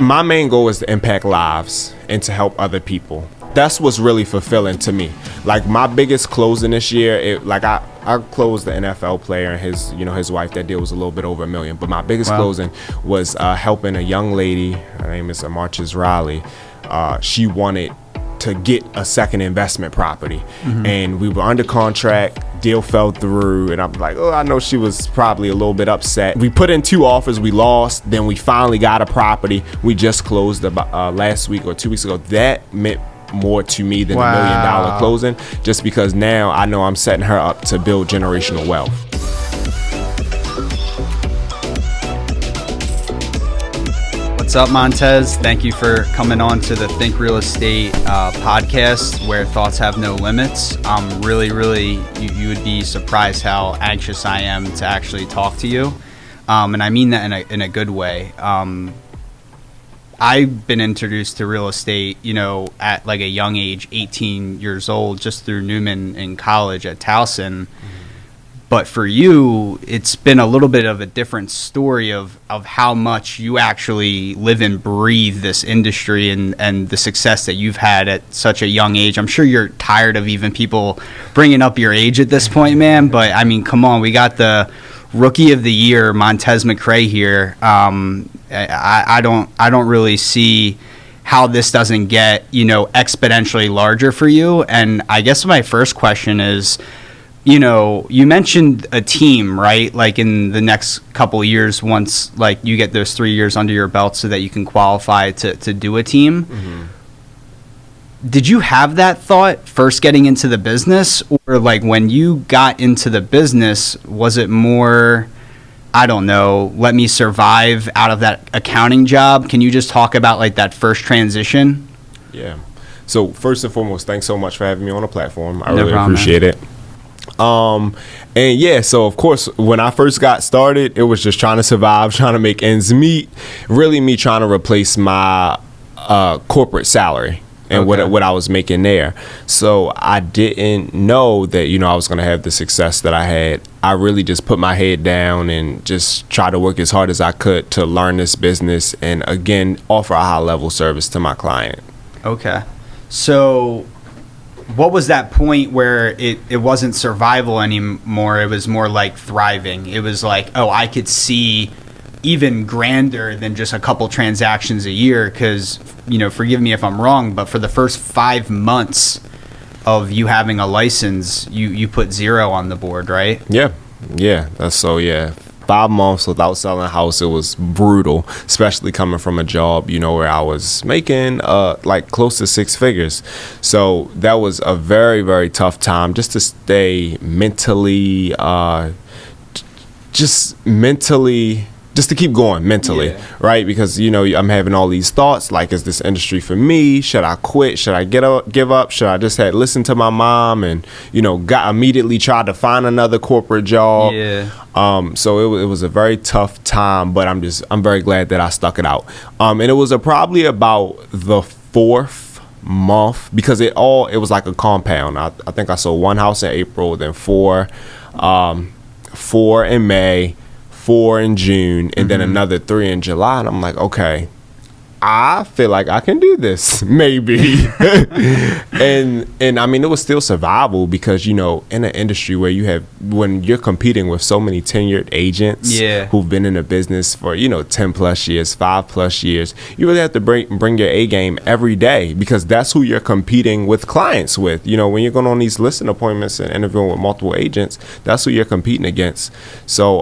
my main goal is to impact lives and to help other people. That's what's really fulfilling to me. Like my biggest closing this year, I closed the NFL player and his wife. That deal was a little bit over $1 million. But my biggest closing was helping a young lady. Her name is Marches Riley. She wanted to get a second investment property, and we were under contract. Deal fell through, and I'm like, oh, I know she was probably a little bit upset. We put in 2 offers, we lost. Then we finally got a property. We just closed about last week or 2 weeks ago. That meant more to me than $1 million closing, just because now I know I'm setting her up to build generational wealth. What's up, Montez? Thank you for coming on to the Think Real Estate podcast, where thoughts have no limits. I'm really, you would be surprised how anxious I am to actually talk to you. And I mean that in a good way. I've been introduced to real estate, at like a young age, 18 years old, just through Newman in college at Towson. But for you, it's been a little bit of a different story of how much you actually live and breathe this industry and the success that you've had at such a young age. I'm sure you're tired of even people bringing up your age at this point, man. But, I mean, come on. We got the Rookie of the Year, Montez McCray here. I don't really see how this doesn't get, exponentially larger for you. And I guess my first question is, you mentioned a team, right? Like in the next couple of years, once like you get those 3 years under your belt so that you can qualify to do a team. Mm-hmm. Did you have that thought first getting into the business, or like when you got into the business, was it more, I don't know, let me survive out of that accounting job? Can you just talk about like that first transition? Yeah. So first and foremost, thanks so much for having me on the platform. I really appreciate it. And yeah, so of course, when I first got started, it was just trying to survive, trying to make ends meet, really me trying to replace my corporate salary and what I was making there. So I didn't know that, I was going to have the success that I had. I really just put my head down and just try to work as hard as I could to learn this business and, again, offer a high-level service to my client. Okay. So what was that point where it wasn't survival anymore? It was more like thriving. It was like, oh, I could see even grander than just a couple transactions a year, because, forgive me if I'm wrong, but for the first 5 months of you having a license, you put 0 on the board, right? Yeah. That's so, yeah. 5 months without selling a house, it was brutal, especially coming from a job, where I was making like close to 6 figures. So that was a very, very tough time just to stay mentally, just to keep going mentally, right? Because, I'm having all these thoughts, like, is this industry for me? Should I quit? Should I give up? Should I just listen to my mom and, immediately tried to find another corporate job? Yeah. So it was a very tough time, but I'm very glad that I stuck it out. And it was probably about the 4th month, because it was like a compound. I think I sold 1 house in April, then 4 in May, 4 in June, and then another 3 in July. And I'm like, okay, I feel like I can do this, maybe. and I mean, it was still survival because, in an industry where when you're competing with so many tenured agents who've been in the business for, 10 plus years, 5 plus years, you really have to bring your A game every day, because that's who you're competing with clients with. When you're going on these listing appointments and interviewing with multiple agents, that's who you're competing against. So,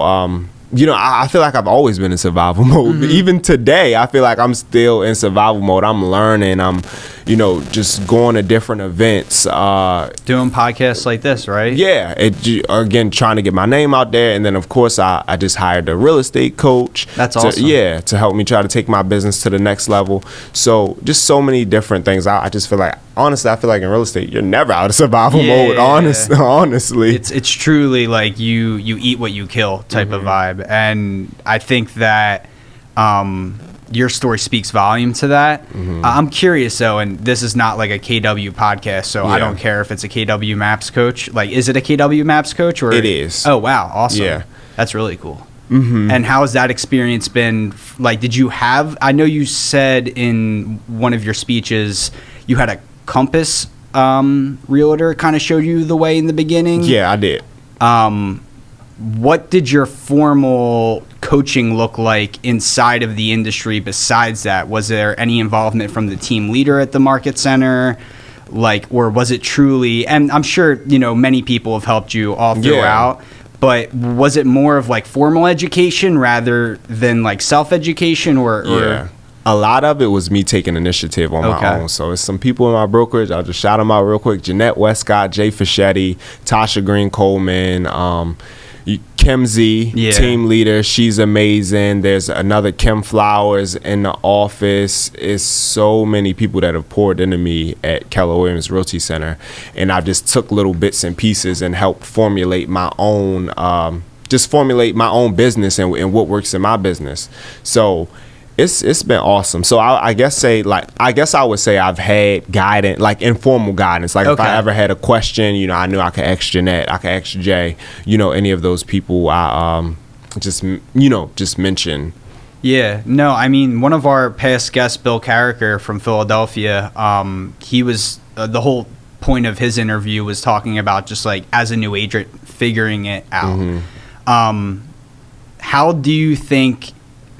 I feel like I've always been in survival mode. Mm-hmm. Even today, I feel like I'm still in survival mode. I'm learning. I'm, just going to different events. Doing podcasts like this, right? Yeah. Again, trying to get my name out there. And then, of course, I just hired a real estate coach. That's awesome. To help me try to take my business to the next level. So just so many different things. I just feel like, honestly, I feel like in real estate, you're never out of survival mode, honestly. It's truly like you eat what you kill type of vibe. And I think that your story speaks volume to that. Mm-hmm. I'm curious, though, and this is not like a KW podcast, so I don't care if it's a KW Maps coach. Like, is it a KW Maps coach? Or? It is. Oh, wow. Awesome. Yeah. That's really cool. And how has that experience been? Like, did you have, I know you said in one of your speeches, you had a Compass realtor kind of showed you the way in the beginning. Yeah, I did. What did your formal coaching look like inside of the industry besides that? Was there any involvement from the team leader at the market center? Like, or was it truly, and I'm sure, you know, many people have helped you all throughout, but was it more of like formal education rather than like self-education or a lot of it was me taking initiative on my own. So it's some people in my brokerage. I'll just shout them out real quick. Jeanette Westcott, Jay Fischetti, Tasha Green Coleman, Kim Z, team leader. She's amazing. There's another Kim Flowers in the office. It's so many people that have poured into me at Keller Williams Realty Center. And I just took little bits and pieces and helped formulate my own, business and what works in my business. So it's been awesome. So I guess I would say I've had guidance, like informal guidance. Like if I ever had a question, you know, I knew I could ask Jeanette, I could ask Jay, you know, any of those people I just mention. Yeah, no, I mean, one of our past guests, Bill Carricker from Philadelphia, he was, the whole point of his interview was talking about just like as a new agent figuring it out. How do you think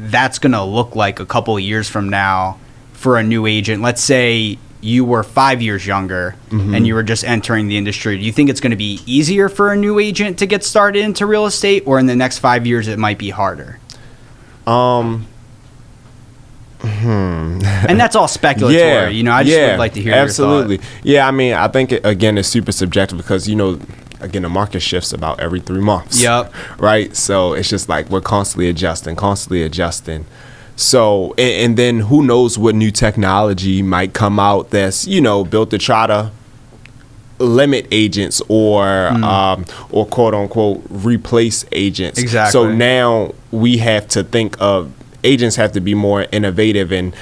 that's going to look like a couple of years from now for a new agent? Let's say you were 5 years younger and you were just entering the industry. Do you think it's going to be easier for a new agent to get started into real estate, or in the next 5 years it might be harder? And that's all speculatory. You know, I just would like to hear your thought. Yeah, I mean, I think, again, it's super subjective because, you know, again, the market shifts about every 3 months. Right? So it's just like we're constantly adjusting. So, and then who knows what new technology might come out that's, you know, built to try to limit agents or quote unquote replace agents. Exactly. So now we have to think of, agents have to be more innovative and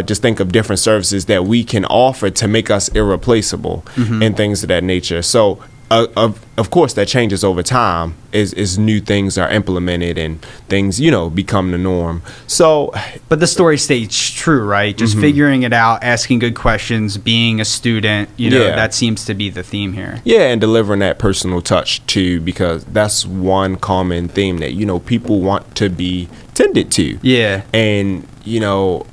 just think of different services that we can offer to make us irreplaceable and things of that nature. So of course that changes over time as new things are implemented and things, you know, become the norm. So, but the story stays true, right? Just figuring it out, asking good questions, being a student, you know, that seems to be the theme here. Yeah, and delivering that personal touch too, because that's one common theme that, you know, people want to be tended to. Yeah. And, you know,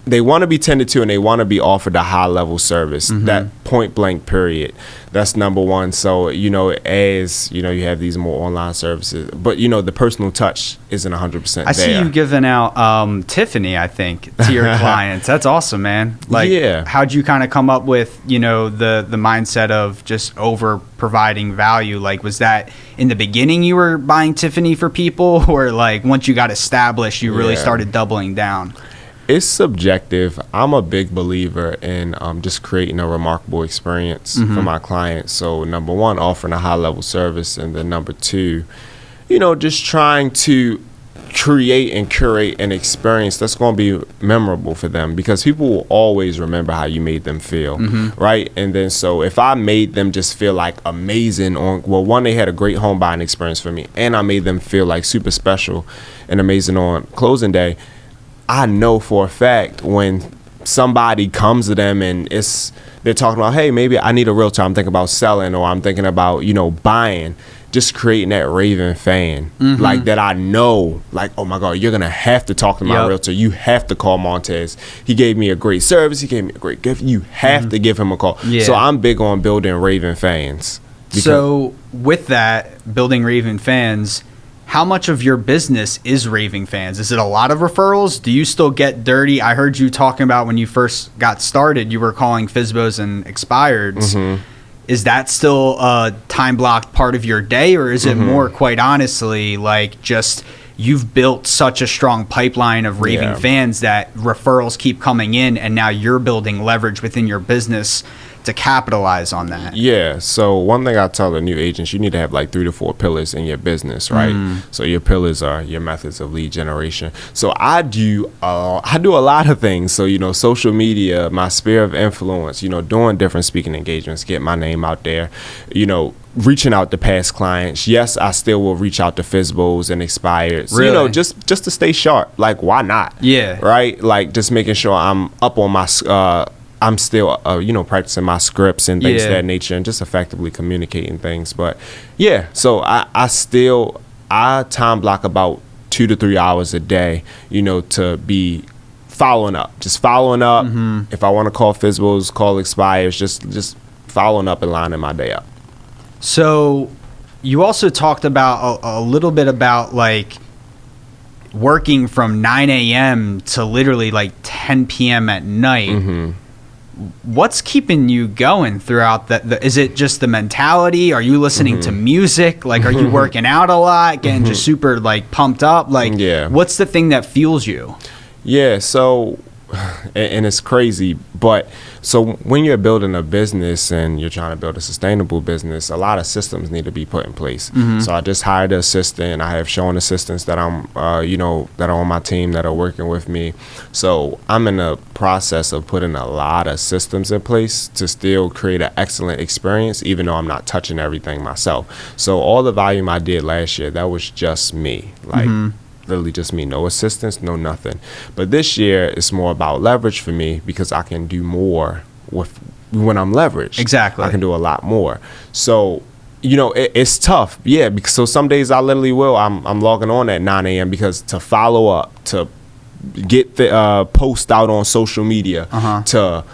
they want to be tended to and they want to be offered a high level service, that point blank period. That's number one. So, you know, as, you know, you have these more online services, but, you know, the personal touch isn't 100% there. I see you giving out Tiffany, I think, to your clients. That's awesome, man. Like, how'd you kind of come up with, you know, the mindset of just over providing value? Like, was that in the beginning you were buying Tiffany for people, or like once you got established, you really started doubling down? It's subjective. I'm a big believer in just creating a remarkable experience for my clients. So number one, offering a high level service, and then number two, you know, just trying to create and curate an experience that's going to be memorable for them, because people will always remember how you made them feel, right? And then so if I made them just feel like amazing on, well, one, they had a great home buying experience for me, and I made them feel like super special and amazing on closing day, I know for a fact when somebody comes to them and they're talking about, hey, maybe I need a realtor, I'm thinking about selling, or I'm thinking about, you know, buying, just creating that raving fan, like that I know, like, oh my God, you're going to have to talk to my realtor. You have to call Montez. He gave me a great service. He gave me a great gift. You have to give him a call. So I'm big on building raving fans. So with that, building raving fans, how much of your business is raving fans? Is it a lot of referrals? Do you still get dirty? I heard you talking about when you first got started, you were calling FSBOs and expireds. Is that still a time blocked part of your day, or is it more, quite honestly, like just you've built such a strong pipeline of raving fans that referrals keep coming in, and now you're building leverage within your business to capitalize on that? Yeah. So one thing I tell the new agents, you need to have like 3 to 4 pillars in your business, right? So your pillars are your methods of lead generation. So I do a lot of things. So, you know, social media, my sphere of influence, you know, doing different speaking engagements, get my name out there, you know, reaching out to past clients. Yes, I still will reach out to FSBOs and expireds. Really? You know, just to stay sharp. Like, why not? Yeah. Right? Like, just making sure I'm up on my, I'm still, practicing my scripts and things of that nature, and just effectively communicating things. But yeah, so I time block about 2 to 3 hours a day, to be following up. Just following up. If I want to call FSBOs, call expires, just following up and lining my day up. So you also talked about a little bit about like working from 9 a.m. to literally like 10 p.m. at night. What's keeping you going throughout that? Is it just the mentality? Are you listening to music? Like, are you working out a lot, getting just super like pumped up? Like, what's the thing that fuels you? Yeah, so, and it's crazy, but so when you're building a business and you're trying to build a sustainable business, a lot of systems need to be put in place. So I just hired an assistant. I have shown assistants that I'm, that are on my team that are working with me. So I'm in the process of putting a lot of systems in place to still create an excellent experience, even though I'm not touching everything myself. So all the volume I did last year, that was just me, like literally just me, no assistance, no nothing. But this year it's more about leverage for me because I can do more when I'm leveraged. Exactly. I can do a lot more. So, it's tough. Yeah, because so some days I literally I'm logging on at 9 a.m. because to follow up, to get the post out on social media, to,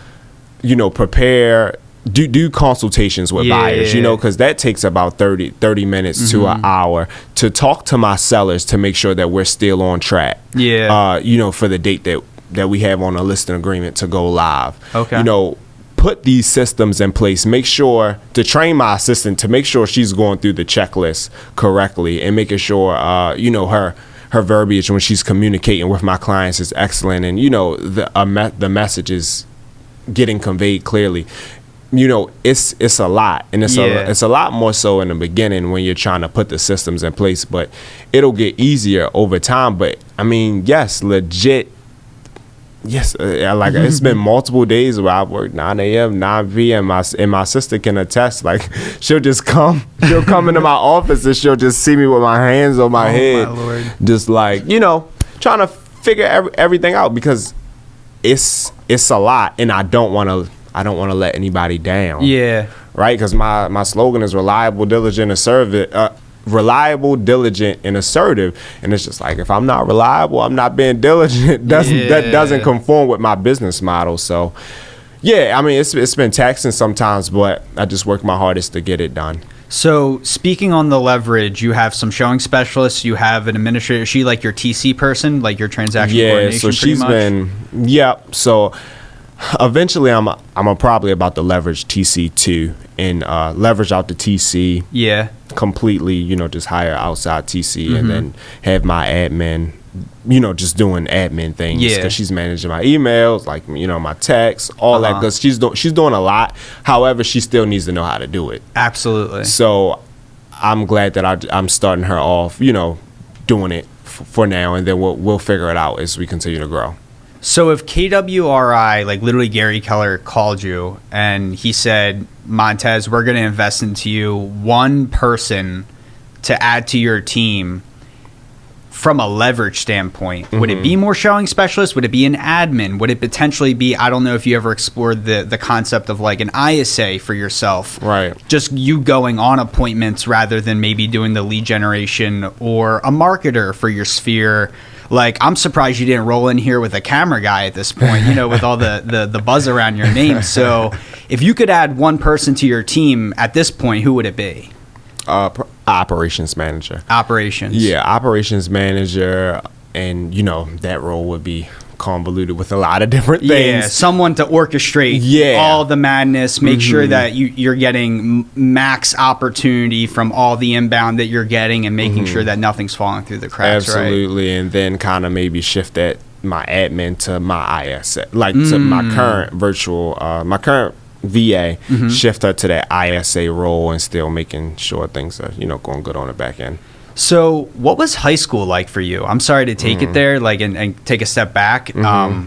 prepare, do consultations with buyers, because that takes about 30 minutes to an hour to talk to my sellers to make sure that we're still on track. For the date that we have on a listing agreement to go live. Okay. Put these systems in place. Make sure to train my assistant to make sure she's going through the checklist correctly and making sure, her verbiage when she's communicating with my clients is excellent, and the message is getting conveyed clearly. It's a lot, and it's a lot more so in the beginning when you're trying to put the systems in place, but it'll get easier over time. But I mean, yes, legit. Yes, like it's been multiple days where I've worked 9 a.m., 9 p.m. And my sister can attest. Like, she'll come into my office and she'll just see me with my hands on my head, my Lord. Just like, trying to figure everything out because it's a lot, and I don't want to let anybody down. Yeah. Right? Because my slogan is reliable, diligent, and assertive. And it's just like, if I'm not reliable, I'm not being diligent. That doesn't conform with my business model. So, yeah, I mean, it's been taxing sometimes, but I just work my hardest to get it done. So speaking on the leverage, you have some showing specialists, you have an administrator. Is she like your TC person, like your transaction coordination? Yeah, so she's been, so eventually I'm probably about to leverage TC2 and leverage out the TC. Yeah. Completely, just hire outside TC and then have my admin, just doing admin things. Yeah. Because she's managing my emails, like, my texts, all that. Because she's doing a lot. However, she still needs to know how to do it. Absolutely. So I'm glad that I'm starting her off, doing it for now, and then we'll figure it out as we continue to grow. So if KWRI, like literally Gary Keller, called you and he said, Montez, we're going to invest into you, one person to add to your team from a leverage standpoint, would it be more showing specialist? Would it be an admin? Would it potentially be, I don't know if you ever explored the concept of like an ISA for yourself. Right. Just you going on appointments rather than maybe doing the lead generation, or a marketer for your sphere. Like, I'm surprised you didn't roll in here with a camera guy at this point, with all the buzz around your name. So if you could add one person to your team at this point, who would it be? Operations manager. Operations. Yeah, operations manager. And, that role would be convoluted with a lot of different things. Yeah, someone to orchestrate all the madness, make sure that you're getting max opportunity from all the inbound that you're getting, and making sure that nothing's falling through the cracks. Absolutely, right? And then kind of maybe shift that my admin to my ISA, like to my current my current VA, shift her to that ISA role and still making sure things are, going good on the back end. So what was high school like for you? I'm sorry to take it there, like, and take a step back.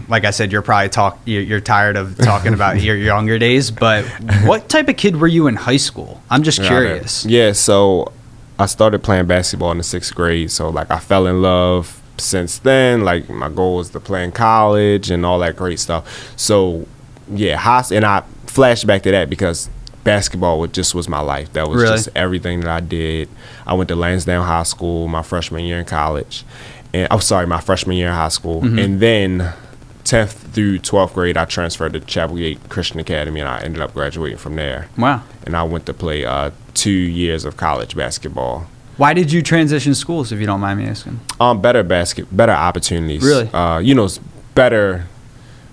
Like I said, you're probably you're tired of talking about your younger days, but what type of kid were you in high school? I'm just curious. Yeah, so I started playing basketball in the 6th grade. So like I fell in love since then. Like my goal was to play in college and all that great stuff. So yeah, and I flashed back to that because basketball was my life. That was just everything that I did. I went to Lansdowne High School my freshman year in college. And my freshman year in high school. And then 10th through 12th grade, I transferred to Chapel Gate Christian Academy, and I ended up graduating from there. Wow. And I went to play 2 years of college basketball. Why did you transition schools, if you don't mind me asking? Better opportunities. Really?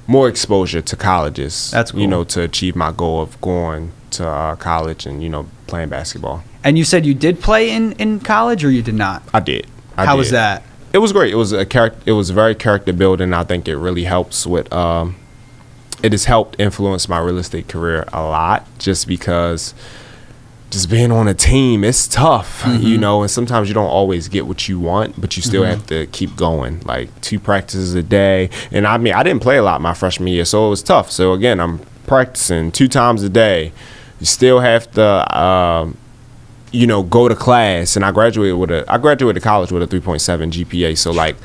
More exposure to colleges. That's cool. To achieve my goal of going to college and, playing basketball. And you said you did play in college, or you did not? I did. How was that? It was great. It was very character building. I think it really helps with. It has helped influence my real estate career a lot, just because. Just being on a team, it's tough, and sometimes you don't always get what you want, but you still have to keep going, like 2 practices a day. And I didn't play a lot my freshman year, so it was tough. So again, I'm practicing 2 times a day. You still have to, go to class. And I graduated college with a 3.7 GPA. So like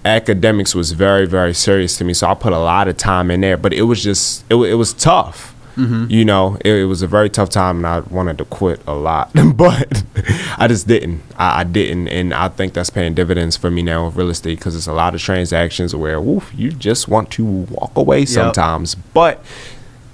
academics was very, very serious to me. So I put a lot of time in there, but it was just, it was tough. It was a very tough time, and I wanted to quit a lot, but I just didn't. I didn't, and I think that's paying dividends for me now with real estate, because it's a lot of transactions where you just want to walk away sometimes. But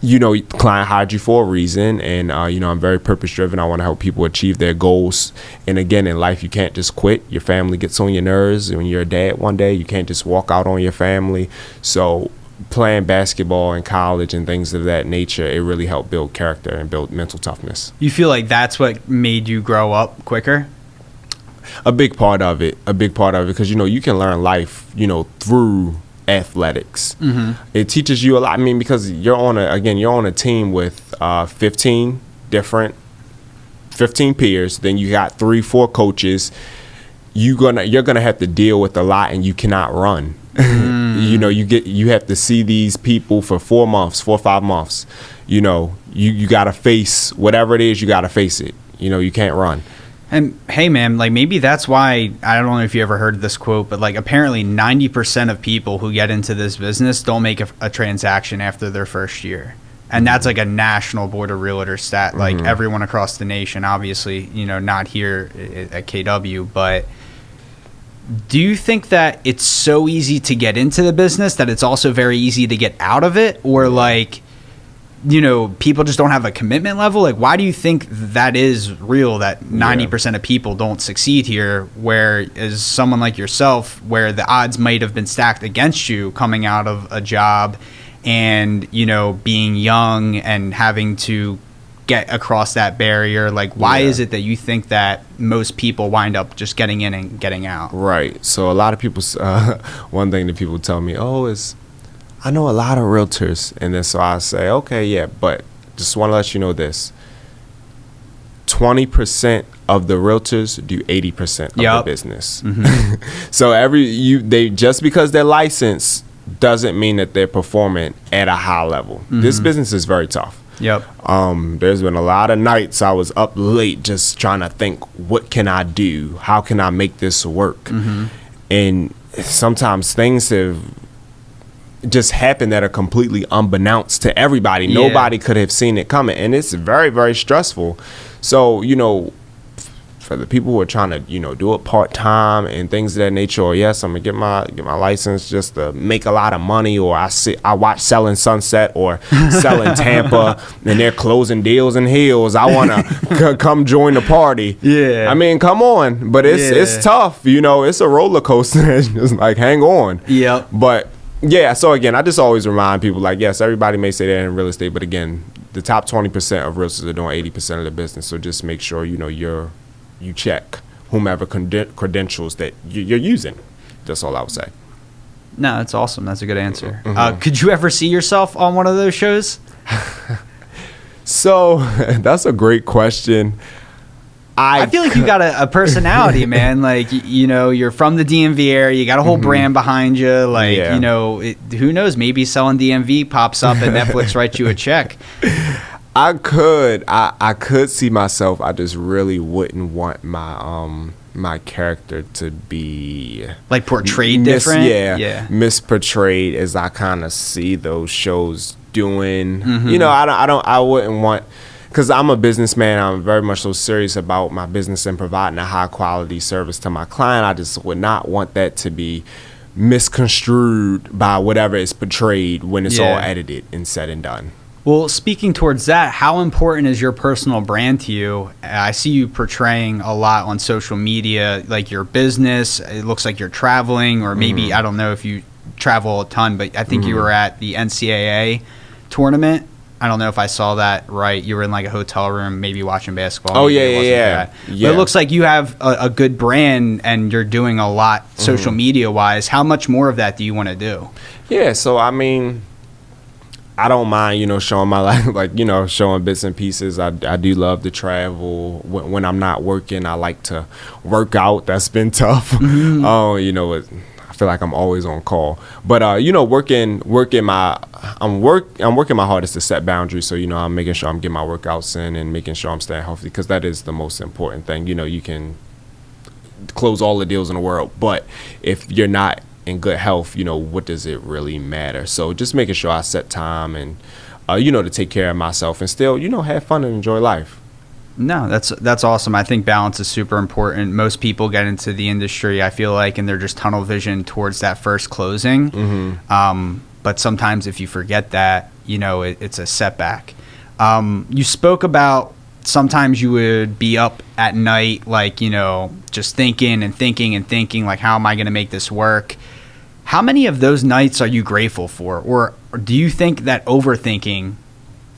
client hired you for a reason, and I'm very purpose driven. I want to help people achieve their goals. And again, in life, you can't just quit. Your family gets on your nerves. When you're a dad one day, you can't just walk out on your family. So playing basketball in college and things of that nature, it really helped build character and build mental toughness. You feel like that's what made you grow up quicker? A big part of it, because you can learn life through athletics. It teaches you a lot. Because you're on a team with 15 peers. Then you got 3-4 coaches. You're gonna have to deal with a lot, and you cannot run. You have to see these people for 4 or 5 months. You gotta face whatever it is. You gotta face it. You can't run. And hey, man, like maybe that's why, I don't know if you ever heard this quote, but like apparently 90% of people who get into this business don't make a transaction after their first year. And that's like a national board of realtors stat, like everyone across the nation, obviously, not here at KW, but do you think that it's so easy to get into the business that it's also very easy to get out of it? Or like, people just don't have a commitment level? Like, why do you think that is real, that 90% of people don't succeed here, whereas someone like yourself, where the odds might have been stacked against you coming out of a job and, being young and having to get across that barrier, like why is it that you think that most people wind up just getting in and getting out? Right. So a lot of people, one thing that people tell me, is I know a lot of realtors, and then so I say, okay, yeah, but just want to let you know this: 20% of the realtors do 80% of the business. So just because they're licensed doesn't mean that they're performing at a high level. This business is very tough. There's been a lot of nights I was up late just trying to think, what can I do? How can I make this work? And sometimes things have just happened that are completely unbeknownst to everybody. Nobody could have seen it coming, and it's very, very stressful. So for the people who are trying to do it part-time and things of that nature, or yes, I'm gonna get my license just to make a lot of money, or I watch Selling Sunset or Selling Tampa and they're closing deals in Hills, I want to come join the party. Come on, but it's tough. It's a roller coaster. It's just like, hang on. But so again, I just always remind people, like, yes, everybody may say they're in real estate, but again, the top 20% of realtors are doing 80% of the business. So just make sure you check whomever credentials that you're using. That's all I would say. No, that's awesome. That's a good answer. Could you ever see yourself on one of those shows? So that's a great question. I feel like you got a personality, man. Like, you know, you're from the DMV area. You got a whole brand behind you. Like, you know, who knows? Maybe selling DMV pops up and Netflix writes you a check. I could see myself. I just really wouldn't want my character to be like portrayed different. Misportrayed as I kind of see those shows doing. You know, I wouldn't want. Because I'm a businessman, I'm very much so serious about my business and providing a high quality service to my client. I just would not want that to be misconstrued by whatever is portrayed when it's all edited and said and done. Well, speaking towards that, how important is your personal brand to you? I see you portraying a lot on social media, like your business. It looks like you're traveling, or maybe, I don't know if you travel a ton, but I think you were at the NCAA tournament. I don't know if I saw that right. You were in like a hotel room, maybe watching basketball. Oh, yeah. But it looks like you have a good brand and you're doing a lot social media wise. How much more of that do you want to do? Yeah, so I mean, I don't mind, you know, showing my life, like, you know, showing bits and pieces. I do love to travel. When I'm not working, I like to work out. That's been tough. You know, I feel like I'm always on call, but you know, working I'm working my hardest to set boundaries. So, you know, I'm making sure I'm getting my workouts in and making sure I'm staying healthy, because that is the most important thing. You know, you can close all the deals in the world, but if you're not in good health, you know, what does it really matter? So just making sure I set time and you know, to take care of myself and still, you know, have fun and enjoy life. No, that's awesome. I think balance is super important. Most people get into the industry, I feel like, and they're just tunnel vision towards that first closing. But sometimes if you forget that, you know, it's a setback. You spoke about sometimes you would be up at night, like, you know, just thinking, like, how am I going to make this work? How many of those nights are you grateful for? Or do you think that overthinking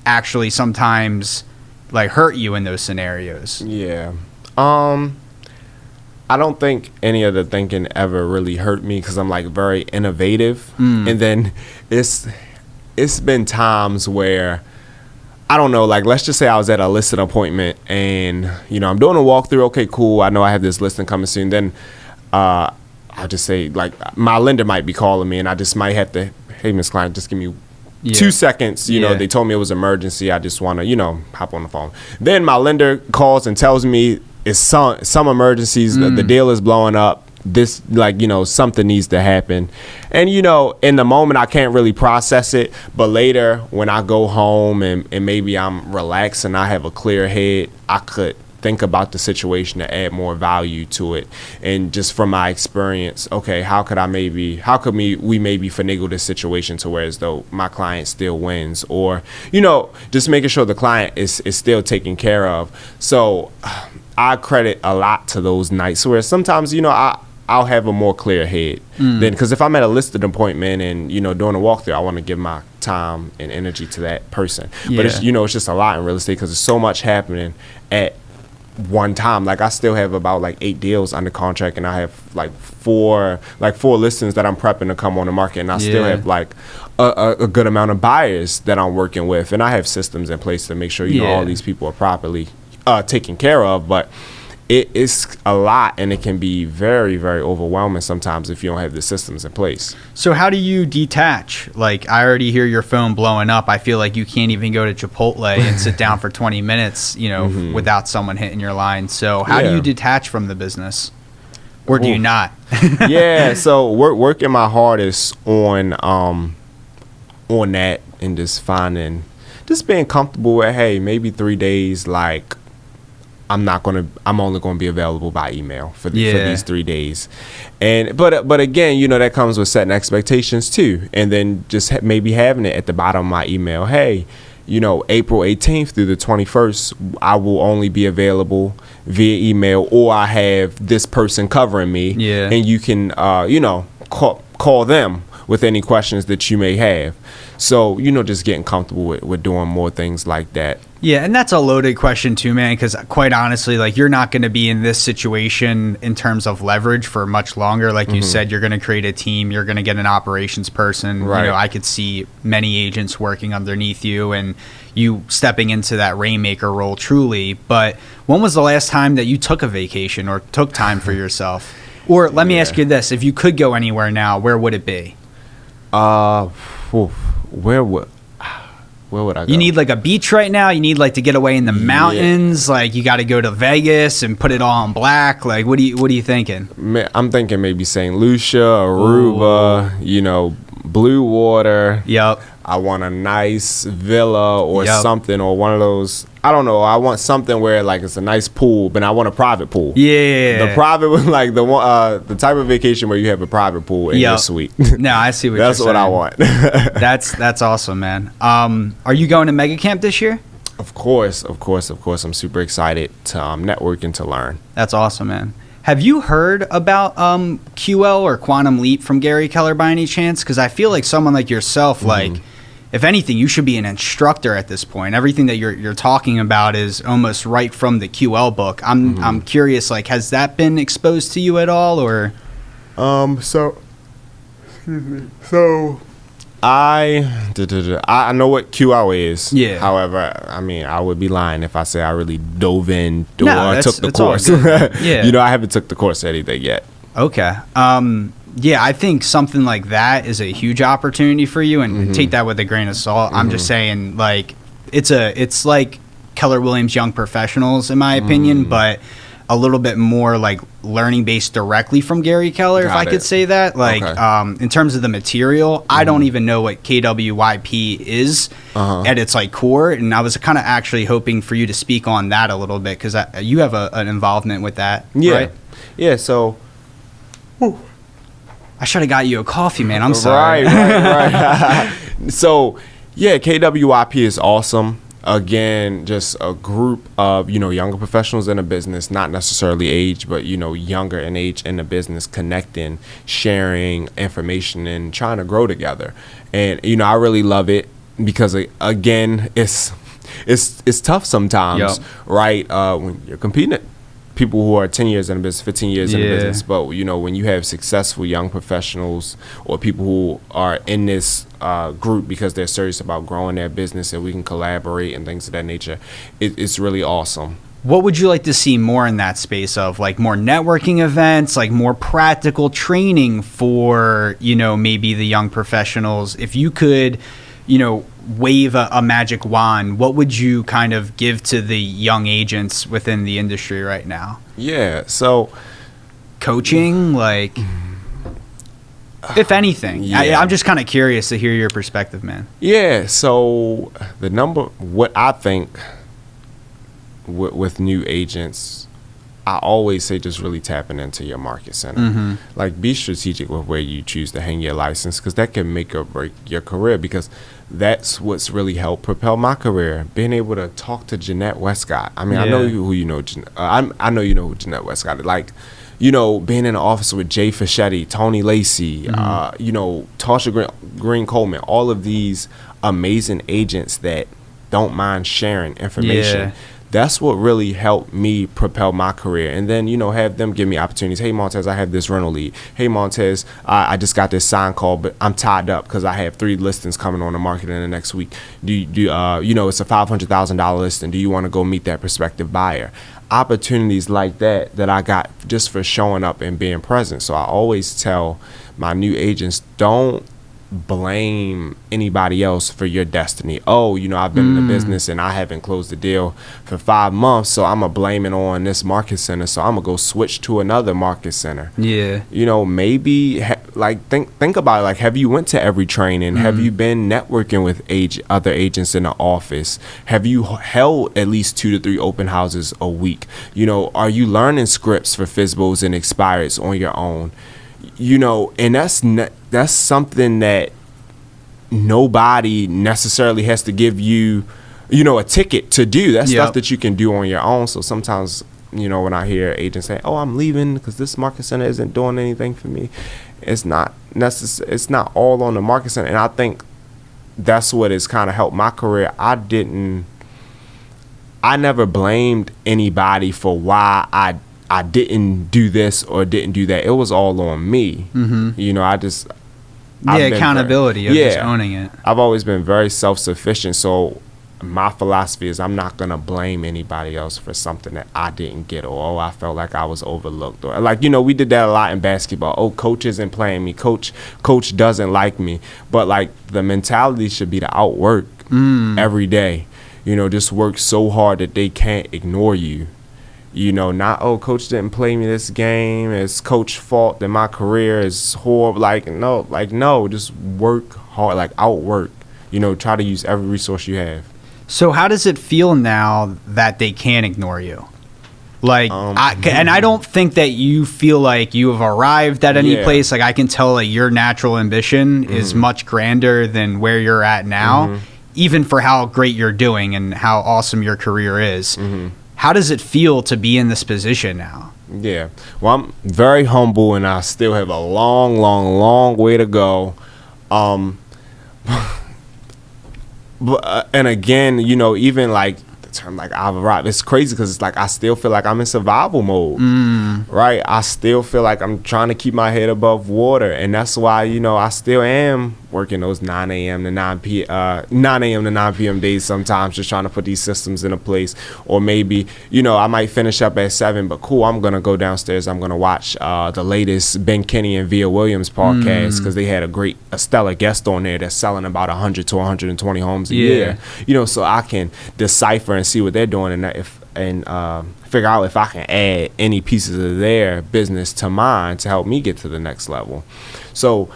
actually sometimes like hurt you in those scenarios? Yeah. I don't think any of the thinking ever really hurt me, because I'm like very innovative. And then it's been times where, I don't know, like, let's just say I was at a listing appointment and, you know, I'm doing a walkthrough. Okay, cool. I know I have this listing coming soon. Then I'll just say, like, my lender might be calling me and I just might have to, hey, Miss Klein, just give me 2 seconds. You know, they told me it was emergency. I just want to, you know, hop on the phone. Then my lender calls and tells me it's some emergencies. The deal is blowing up. This, like, you know, something needs to happen. And, you know, in the moment I can't really process it, but later when I go home and maybe I'm relaxed and I have a clear head, I could think about the situation to add more value to it. And just from my experience, okay, how could we maybe finagle this situation to where as though my client still wins, or, you know, just making sure the client is still taken care of. So I credit a lot to those nights where sometimes, you know, I'll have a more clear head then, because if I'm at a listed appointment and, you know, doing a walkthrough, I want to give my time and energy to that person. But it's, you know, it's just a lot in real estate because there's so much happening at one time. Like, I still have about like 8 deals under contract, and I have like four listings that I'm prepping to come on the market, and I still have like a good amount of buyers that I'm working with, and I have systems in place to make sure, you know, all these people are properly taken care of. But it's a lot, and it can be very, very overwhelming sometimes if you don't have the systems in place. So how do you detach? Like, I already hear your phone blowing up. I feel like you can't even go to Chipotle and sit down for 20 minutes, you know, without someone hitting your line. So how do you detach from the business? Or do you not? So working my hardest on that, and just being comfortable with, hey, maybe 3 days, like, I'm only going to be available by email for these 3 days. And but again, you know, that comes with setting expectations too, and then just maybe having it at the bottom of my email, hey, you know, April 18th through the 21st, I will only be available via email, or I have this person covering me, and you can you know, call them with any questions that you may have. So, you know, just getting comfortable with doing more things like that. Yeah, and that's a loaded question too, man, because quite honestly, like, you're not going to be in this situation in terms of leverage for much longer. Like you said, you're going to create a team, you're going to get an operations person. Right. You know, I could see many agents working underneath you and you stepping into that rainmaker role truly. But when was the last time that you took a vacation or took time for yourself? Or let me ask you this, if you could go anywhere now, where would it be? Where would I go? You need like a beach right now. You need like to get away in the mountains. Like you got to go to Vegas and put it all in black. Like what are you thinking? I'm thinking maybe St. Lucia, Aruba, you know, blue water. Yep. I want a nice villa or Yep. something, or one of those. I don't know. I want something where like it's a nice pool, but I want a private pool. Yeah. The private one, like the one, the type of vacation where you have a private pool in your suite. No, I see what That's you're what saying. I want. That's awesome, man. Are you going to Mega Camp this year? Of course. I'm super excited to network and to learn. That's awesome, man. Have you heard about QL or Quantum Leap from Gary Keller by any chance? Because I feel like someone like yourself, like, if anything, you should be an instructor at this point. Everything that you're talking about is almost right from the QL book. I'm curious, like, has that been exposed to you at all, or? So I know what QL is. Yeah. However, I mean, I would be lying if I say I really dove in No, or took the it's all course. good. Yeah. You know, I haven't took the course or anything yet. Okay. Yeah, I think something like that is a huge opportunity for you, and take that with a grain of salt. I'm just saying, like, it's like Keller Williams Young Professionals, in my opinion, but a little bit more like learning based directly from Gary Keller, if I could say that. Like, in terms of the material, I don't even know what KWYP is at its like core, and I was kind of actually hoping for you to speak on that a little bit, because you have an involvement with that, right? Yeah, so... I should have got you a coffee, man. I'm sorry. Right. So, yeah, KWIP is awesome. Again, just a group of, you know, younger professionals in a business, not necessarily age, but, you know, younger in age in the business, connecting, sharing information, and trying to grow together. And, you know, I really love it because, again, it's tough sometimes, right? When you're competing at people who are 10 years in the business, 15 years in the business. But, you know, when you have successful young professionals or people who are in this group because they're serious about growing their business and we can collaborate and things of that nature, it's really awesome. What would you like to see more in that space of, like, more networking events, like more practical training for, you know, maybe the young professionals? If you could, you know, wave a magic wand, what would you kind of give to the young agents within the industry right now? Yeah, so coaching, like, if anything. I'm just kind of curious to hear your perspective, man. Yeah, so what I think with new agents, I always say just really tapping into your market center. Like, be strategic with where you choose to hang your license, because that can make or break your career, because that's what's really helped propel my career. Being able to talk to Jeanette Westcott. I mean, I know who you know. I know you know who Jeanette Westcott is. Like, you know, being in the office with Jay Fischetti, Tony Lacey, you know, Tasha Green Coleman, all of these amazing agents that don't mind sharing information. Yeah. That's what really helped me propel my career. And then, you know, have them give me opportunities. Hey, Montez, I have this rental lead. Hey, Montez, I just got this sign call, but I'm tied up because I have 3 listings coming on the market in the next week. You know, it's a $500,000 listing. Do you want to go meet that prospective buyer? Opportunities like that I got just for showing up and being present. So I always tell my new agents, don't blame anybody else for your destiny. Oh, you know, I've been in the business and I haven't closed the deal for 5 months, so I'm gonna blame it on this market center, so I'm gonna go switch to another market center. You know, maybe like think about it. Like, have you went to every training? Have you been networking with other agents in the office? Have you held at least 2 to 3 open houses a week? You know, are you learning scripts for FSBOs and expireds on your own? You know, and that's something that nobody necessarily has to give you, you know, a ticket to do. That's stuff that you can do on your own. So sometimes, you know, when I hear agents say, "Oh, I'm leaving because this market center isn't doing anything for me," it's not necessary. It's not all on the market center. And I think that's what has kind of helped my career. I never blamed anybody for why I didn't do this or didn't do that. It was all on me. You know, accountability of just owning it. I've always been very self-sufficient, so my philosophy is I'm not gonna blame anybody else for something that I didn't get, or I felt like I was overlooked, or like, you know, we did that a lot in basketball. Oh, coach isn't playing me, coach doesn't like me. But like, the mentality should be to outwork every day. You know, just work so hard that they can't ignore you. You know, not, oh, coach didn't play me this game, it's coach's fault that my career is horrible. Like, no, just work hard, like outwork. You know, try to use every resource you have. So how does it feel now that they can't ignore you? Like, and I don't think that you feel like you have arrived at any place. Like, I can tell that your natural ambition is much grander than where you're at now, even for how great you're doing and how awesome your career is. How does it feel to be in this position now? Yeah. Well, I'm very humble, and I still have a long way to go. But, and again, you know, even like the term like I've arrived, it's crazy because it's like I still feel like I'm in survival mode, right? I still feel like I'm trying to keep my head above water, and that's why, you know, I still am working those 9 a.m. to 9 p.m. days sometimes, just trying to put these systems into place. Or maybe, you know, I might finish up at 7, but cool, I'm going to go downstairs. I'm going to watch the latest Ben Kinney and Via Williams podcast, because they had a stellar guest on there that's selling about 100 to 120 homes a year. You know, so I can decipher and see what they're doing, and figure out if I can add any pieces of their business to mine to help me get to the next level. So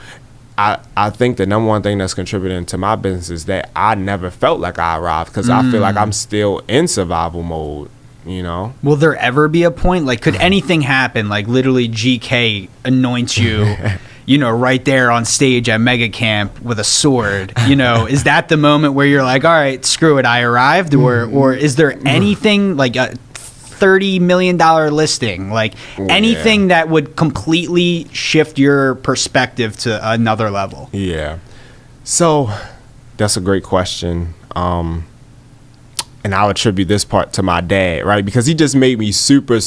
I think the number one thing that's contributing to my business is that I never felt like I arrived, because I feel like I'm still in survival mode, you know? Will there ever be a point, like, could anything happen, like literally GK anoints you, you know, right there on stage at Mega Camp with a sword, you know? Is that the moment where you're like, all right, screw it, I arrived? Or is there anything like a $30 million listing, like anything that would completely shift your perspective to another level? Yeah. So that's a great question. And I'll attribute this part to my dad, right? Because he just made me super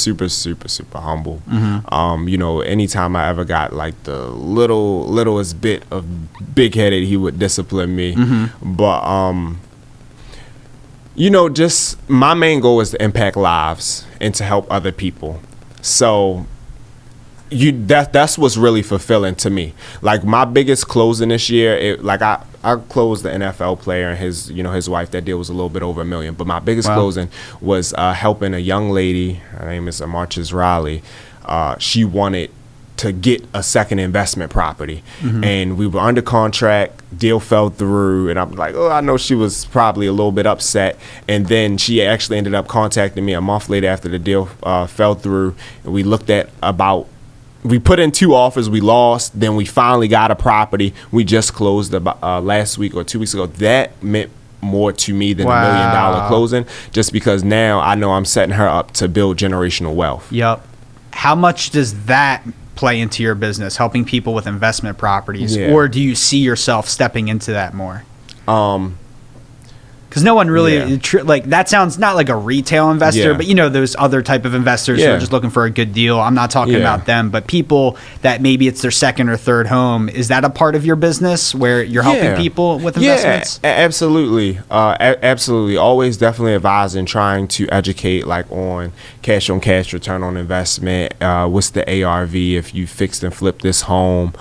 humble. You know, anytime I ever got like the littlest bit of big-headed, he would discipline me. But you know, just my main goal is to impact lives and to help other people. So that's what's really fulfilling to me. Like, my biggest closing this year, I closed the NFL player and his wife. That deal was a little bit over $1 million. But my biggest closing was helping a young lady. Her name is Marches Riley. She wanted to get a second investment property, and we were under contract. Deal fell through, and I'm like, oh, I know she was probably a little bit upset. And then she actually ended up contacting me a month later after the deal fell through, and we looked at we put in 2 offers, we lost, then we finally got a property. We just closed about last week or 2 weeks ago. That meant more to me than $1 million closing, just because now I know I'm setting her up to build generational wealth. Yep. How much does that play into your business, helping people with investment properties, or do you see yourself stepping into that more? Because no one really like that sounds not like a retail investor, but you know, those other type of investors who are just looking for a good deal. I'm not talking about them, but people that maybe it's their second or third home. Is that a part of your business where you're helping people with investments? Absolutely. Absolutely. Always definitely advising, trying to educate like on cash return on investment. What's the ARV if you fixed and flipped this home?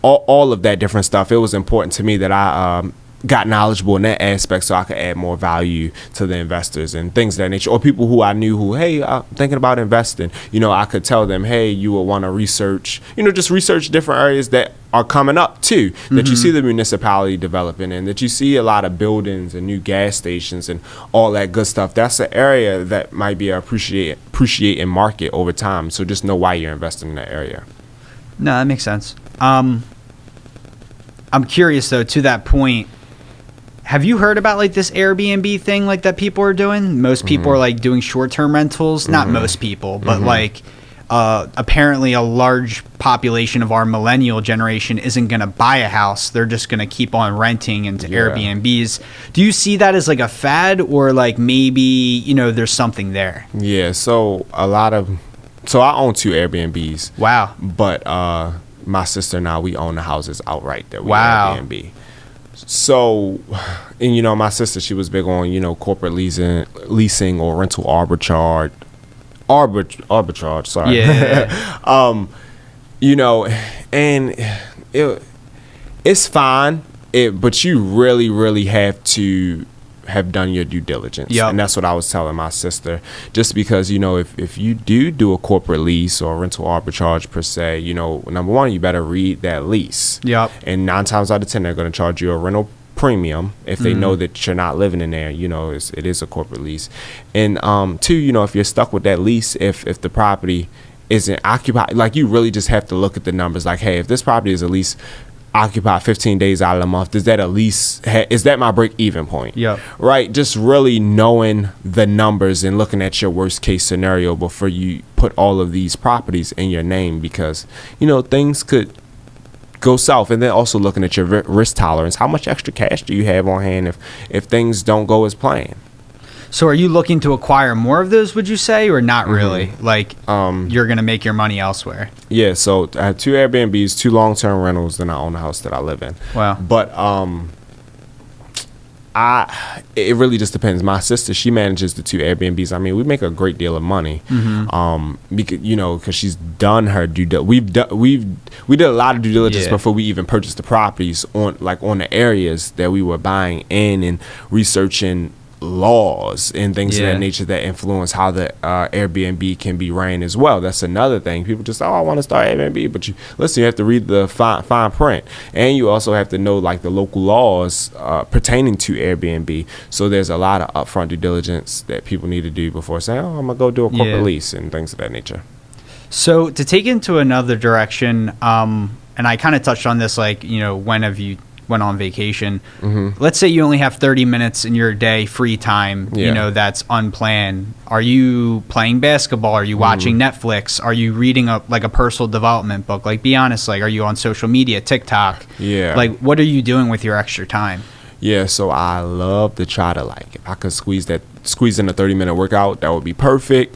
All of that different stuff. It was important to me that I got knowledgeable in that aspect so I could add more value to the investors and things of that nature. Or people who I knew who, hey, I'm thinking about investing. You know, I could tell them, hey, you will want to research, you know, just research different areas that are coming up too, that you see the municipality developing in, that you see a lot of buildings and new gas stations and all that good stuff. That's an area that might be appreciating market over time. So just know why you're investing in that area. No, that makes sense. I'm curious though, to that point, have you heard about like this Airbnb thing like that people are doing? Most people are like doing short-term rentals. Not most people, but like apparently a large population of our millennial generation isn't going to buy a house. They're just going to keep on renting into Airbnbs. Do you see that as like a fad, or like maybe, you know, there's something there? Yeah, so I own 2 Airbnbs. Wow. But my sister and I, we own the houses outright that we Airbnb. So, and you know, my sister, she was big on, you know, corporate leasing or rental arbitrage. Sorry. Yeah. You know, and it's fine. But you really, really have to have done your due diligence. Yep. And that's what I was telling my sister. Just because, you know, if you do a corporate lease or rental arbitrage per se, you know, number one, you better read that lease. Yep. And 9 times out of 10, they're going to charge you a rental premium if they know that you're not living in there. You know, it is a corporate lease. And 2, you know, if you're stuck with that lease, if the property isn't occupied, like, you really just have to look at the numbers. Like, hey, if this property is at least occupied 15 days out of the month, does that at least is that my break even point? Yeah. Right. Just really knowing the numbers and looking at your worst case scenario before you put all of these properties in your name, because, you know, things could go south. And then also looking at your risk tolerance. How much extra cash do you have on hand if things don't go as planned? So are you looking to acquire more of those, would you say, or not really? Like, you're going to make your money elsewhere? Yeah, so I have 2 Airbnbs, 2 long-term rentals, then I own the house that I live in. Wow. But it really just depends. My sister, she manages the 2 Airbnbs. I mean, we make a great deal of money. Because, you know, because she's done her we did a lot of due diligence before we even purchased the properties on the areas that we were buying in, and researching laws and things of that nature that influence how the Airbnb can be ran as well. That's another thing. People just, I want to start Airbnb, but you have to read the fine print, and you also have to know like the local laws pertaining to Airbnb. So there's a lot of upfront due diligence that people need to do before saying, I'm gonna go do a corporate lease and things of that nature. So to take into another direction, and I kind of touched on this, like, you know, when have you went on vacation? Let's say you only have 30 minutes in your day free time, you know, that's unplanned. Are you playing basketball? Are you watching Netflix? Are you reading a personal development book? Like, be honest, like, are you on social media, TikTok? Like, what are you doing with your extra time? So I love to try to, like, if I could squeeze in a 30-minute workout, that would be perfect.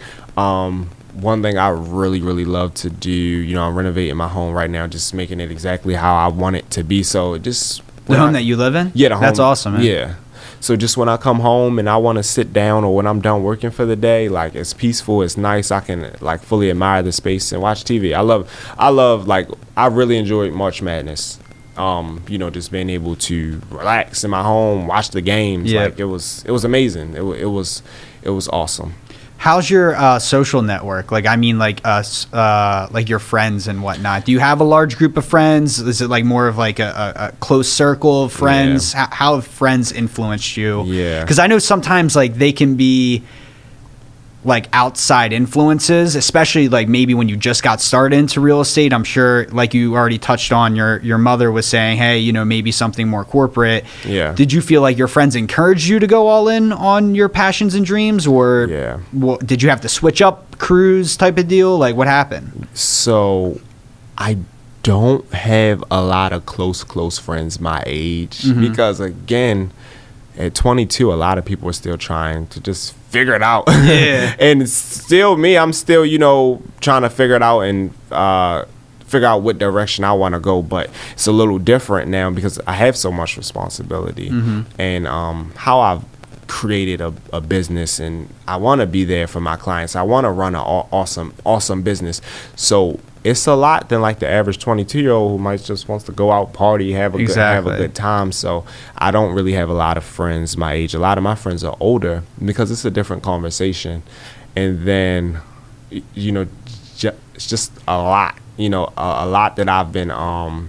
One thing I really, really love to do, you know, I'm renovating my home right now, just making it exactly how I want it to be. So just the home that you live in? Yeah, the home. That's awesome, man. Yeah. So just when I come home and I want to sit down, or when I'm done working for the day, like, it's peaceful, it's nice. I can, like, fully admire the space and watch TV. I love, like, I really enjoyed March Madness. You know, just being able to relax in my home, watch the games. Like, it was amazing. It was awesome. How's your social network? Like, I mean, like like your friends and whatnot. Do you have a large group of friends? Is it like more of like a close circle of friends? How have friends influenced you? Because I know sometimes, like, they can be like outside influences, especially like maybe when you just got started into real estate. I'm sure, like you already touched on, your mother was saying, hey, you know, maybe something more corporate. Did you feel like your friends encouraged you to go all in on your passions and dreams, or did you have to switch up crews type of deal? Like, what happened? So I don't have a lot of close friends my age, because, again, at 22, a lot of people are still trying to just figure it out. And it's still me. I'm still, you know, trying to figure it out and figure out what direction I want to go. But it's a little different now because I have so much responsibility. And how I've created a business, and I want to be there for my clients. I want to run an awesome business. So it's a lot than like the average 22-year-old who might just wants to go out, party, have a good time. So I don't really have a lot of friends my age. A lot of my friends are older because it's a different conversation. And then, you know, it's just a lot, you know, a lot that I've been,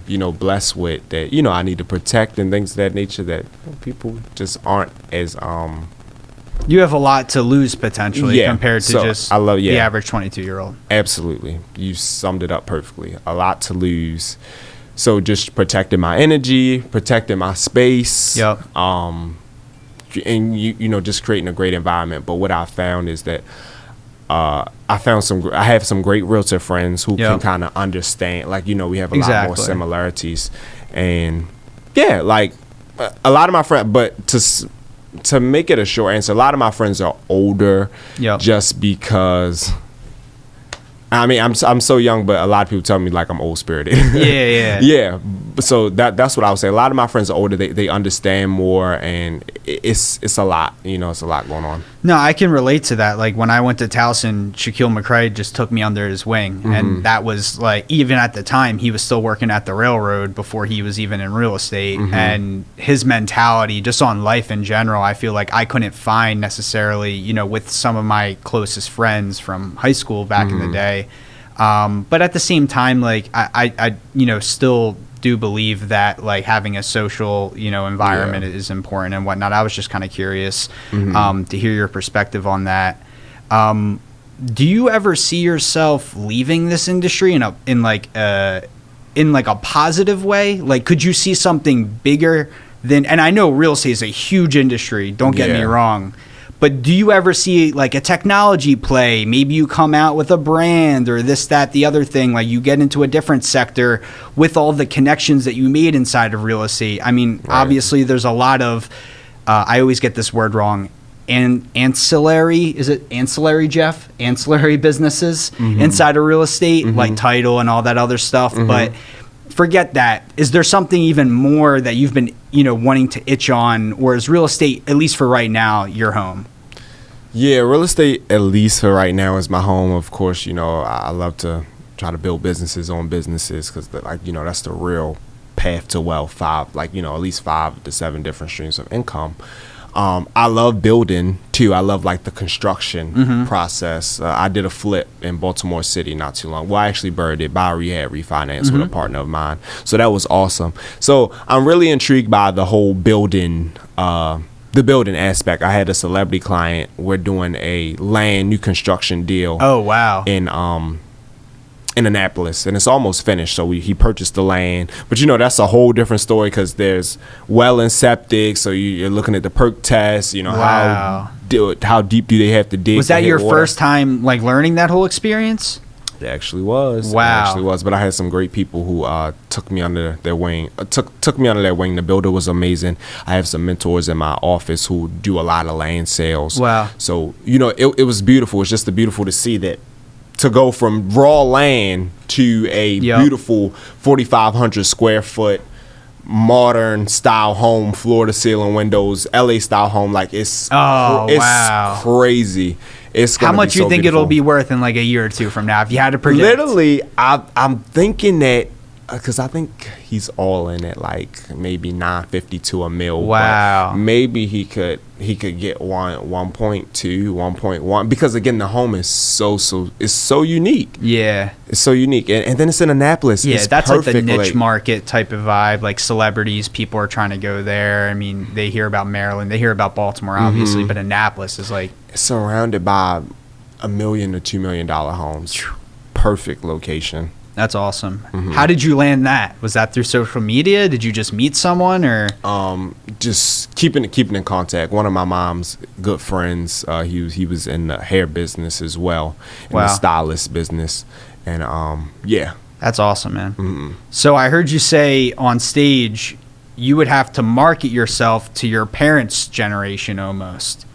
you know, blessed with that, you know, I need to protect and things of that nature that people just aren't as, you have a lot to lose potentially compared to just the average 22-year-old. Absolutely. You summed it up perfectly. A lot to lose. So just protecting my energy, protecting my space, and you know, just creating a great environment. But what I found is that I have some great realtor friends who can kind of understand, like, you know, we have a lot more similarities. And yeah, like a lot of my friends, but to make it a short answer, a lot of my friends are older just because, I mean, I'm so young, but a lot of people tell me like I'm old spirited. Yeah. So that's what I would say. A lot of my friends are older. They understand more, and it's a lot. You know, it's a lot going on. No, I can relate to that. Like when I went to Towson, Shaquille McCray just took me under his wing, and that was like, even at the time, he was still working at the railroad before he was even in real estate, and his mentality just on life in general, I feel like I couldn't find necessarily, you know, with some of my closest friends from high school back in the day. But at the same time, like I you know, still do believe that like having a social, you know, environment is important and whatnot. I was just kind of curious to hear your perspective on that. Do you ever see yourself leaving this industry in like a positive way? Like, could you see something bigger than? And I know real estate is a huge industry. Don't get me wrong. But do you ever see like a technology play? Maybe you come out with a brand or this, that, the other thing. Like you get into a different sector with all the connections that you made inside of real estate. I mean, obviously there's a lot of, I always get this word wrong, ancillary, is it ancillary, Jeff? Ancillary businesses inside of real estate, like title and all that other stuff. But forget that. Is there something even more that you've been, you know, wanting to itch on, or is real estate, at least for right now, your home? Yeah, real estate, at least for right now, is my home. Of course, you know, I love to try to build businesses on businesses because, like, you know, that's the real path to wealth. At least 5 to 7 different streams of income. I love building too. I love like the construction process. I did a flip in Baltimore City not too long. Well, I actually buried it by rehab refinance with a partner of mine. So that was awesome. So I'm really intrigued by the whole building aspect. I had a celebrity client. We're doing a new construction deal. Oh, wow. In Annapolis, and it's almost finished. So he purchased the land, but you know, that's a whole different story because there's well and septic. So you're looking at the perk test. You know, how deep do they have to dig? Was that your first time like learning that whole experience? It actually was. Wow. It actually was. But I had some great people who took me under their wing. Took me under their wing. The builder was amazing. I have some mentors in my office who do a lot of land sales. Wow. So you know, it was beautiful. It's just beautiful to see that. To go from raw land to a beautiful 4,500 square foot modern style home, floor to ceiling windows, LA style home, like it's crazy. It's how much you think it'll be worth in like a year or two from now if you had to predict? Literally, I'm thinking that because I think he's all in at like maybe $950 to $1 million. Wow. But maybe he could get 1.2, 1.1 because again the home is so unique. Yeah. It's so unique, and then it's in Annapolis. Yeah, it's that's perfect, like the niche market type of vibe. Like celebrities, people are trying to go there. I mean, they hear about Maryland, they hear about Baltimore, obviously, but Annapolis is like it's surrounded by $1 million to $2 million homes. Perfect location. That's awesome. How did you land that? Was that through social media? Did you just meet someone, or just keeping in contact? One of my mom's good friends, he was in the hair business as well, in the stylist business, and yeah. That's awesome, man. So I heard you say on stage you would have to market yourself to your parents' generation almost.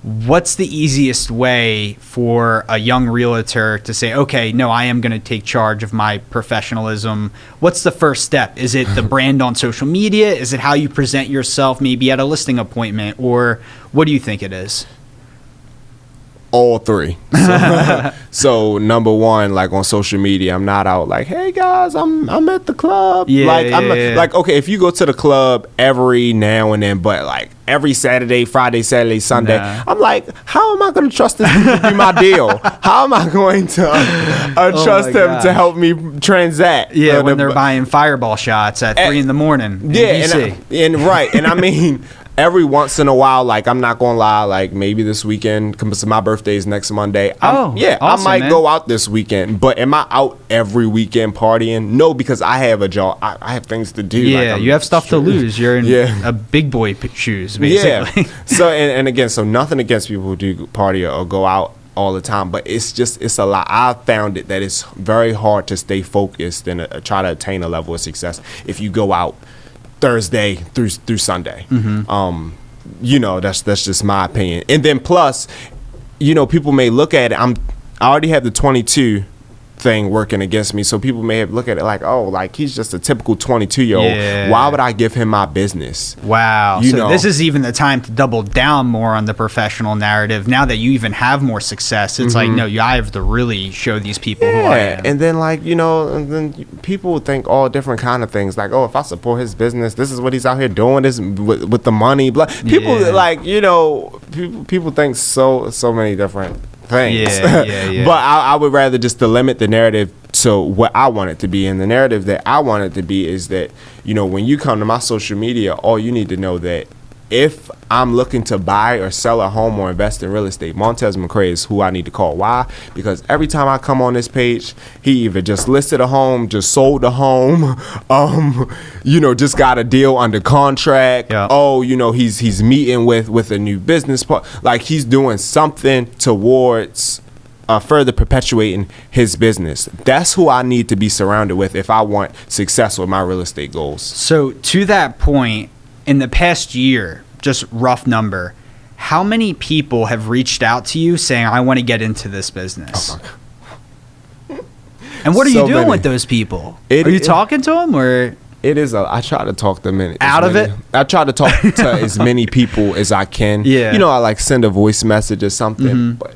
What's the easiest way for a young realtor to say, okay, no, I am going to take charge of my professionalism? What's the first step? Is it the brand on social media? Is it how you present yourself maybe at a listing appointment? Or what do you think it is? All three. So number one, like on social media, I'm not out like, hey guys, I'm at the club. Like okay, if you go to the club every now and then, but like every Saturday, Friday, Saturday, Sunday, I'm like, how am I going to trust this to do my deal? How am I going to trust them to help me transact? Yeah, when they're buying fireball shots at 3 in the morning. Yeah, and right, and I mean. Every once in a while, like I'm not gonna lie, like maybe this weekend, because my birthday is next Monday. Awesome, I might go out this weekend. But am I out every weekend partying? No, because I have a job. I have things to do. Yeah, you have stuff to lose. You're in a big boy shoes, basically. Yeah. So and again, so nothing against people who do party or go out all the time, but it's a lot. I've found it that it's very hard to stay focused and try to attain a level of success if you go out Thursday through Sunday. You know, that's just my opinion. And then plus, you know, people may look at it. I already have the 22 thing working against me, so people may have look at it like, oh, like he's just a typical 22-year-old. Yeah. Why would I give him my business? Wow. You so know. this is even the time to double down more on the professional narrative. Now that you even have more success, it's like, no, I have to really show these people who I am. And then, like, you know, and then people think all different kind of things. Like, oh, if I support his business, this is what he's out here doing, this with the money. People, like, you know, people think so many different things. Yeah. But I would rather just to limit the narrative to what I want it to be. And the narrative that I want it to be is that, you know, when you come to my social media, all you need to know that if I'm looking to buy or sell a home or invest in real estate, Montez McCray is who I need to call. Why? Because every time I come on this page, he either just listed a home, just sold a home, you know, just got a deal under contract. Yeah. Oh, you know, he's meeting with a new business part. Like, he's doing something towards further perpetuating his business. That's who I need to be surrounded with if I want success with my real estate goals. So to that point, in the past year, just rough number, how many people have reached out to you saying, I want to get into this business? Oh my God. And what are you So doing many. with those people? Are you talking to them, or? It is I try to talk to many. Out of it? I try to talk to as many people as I can. Yeah. You know, I like send a voice message or something, but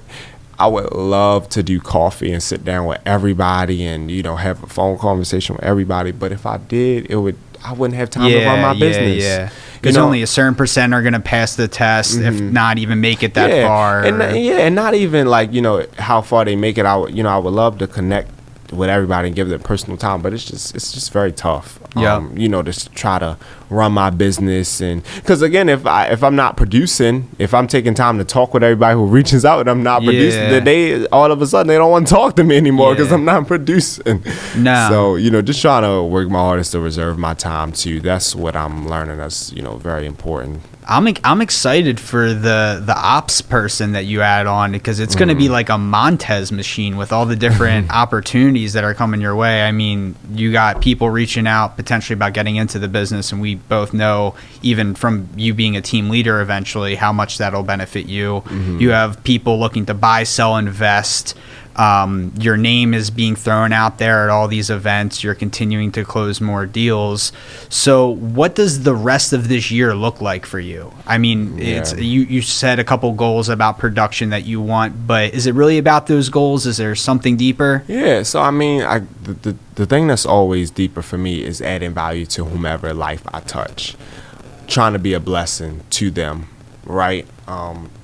I would love to do coffee and sit down with everybody and, you know, have a phone conversation with everybody. But if I did, I wouldn't have time to run my business. Yeah, because only a certain percent are going to pass the test, if not even make it that far. And not even like, you know, how far they make it. I would love to connect with everybody and give them personal time, but it's just very tough. You know, to try to run my business, and because again, if I'm not producing, if I'm taking time to talk with everybody who reaches out and I'm not producing, then they all of a sudden they don't want to talk to me anymore because I'm not producing. No. So, you know, just trying to work my hardest to reserve my time too. That's what I'm learning. That's, you know, very important. I'm excited for the ops person that you add on, because it's going to be like a Montez machine with all the different opportunities that are coming your way. I mean, you got people reaching out potentially about getting into the business, and we both know, even from you being a team leader eventually, how much that'll benefit you. You have people looking to buy, sell, invest. Your name is being thrown out there at all these events. You're continuing to close more deals. So what does the rest of this year look like for you? I mean, it's you said a couple goals about production that you want, but is it really about those goals? Is there something deeper? Yeah. So, I mean, the thing that's always deeper for me is adding value to whomever life I touch, trying to be a blessing to them, right?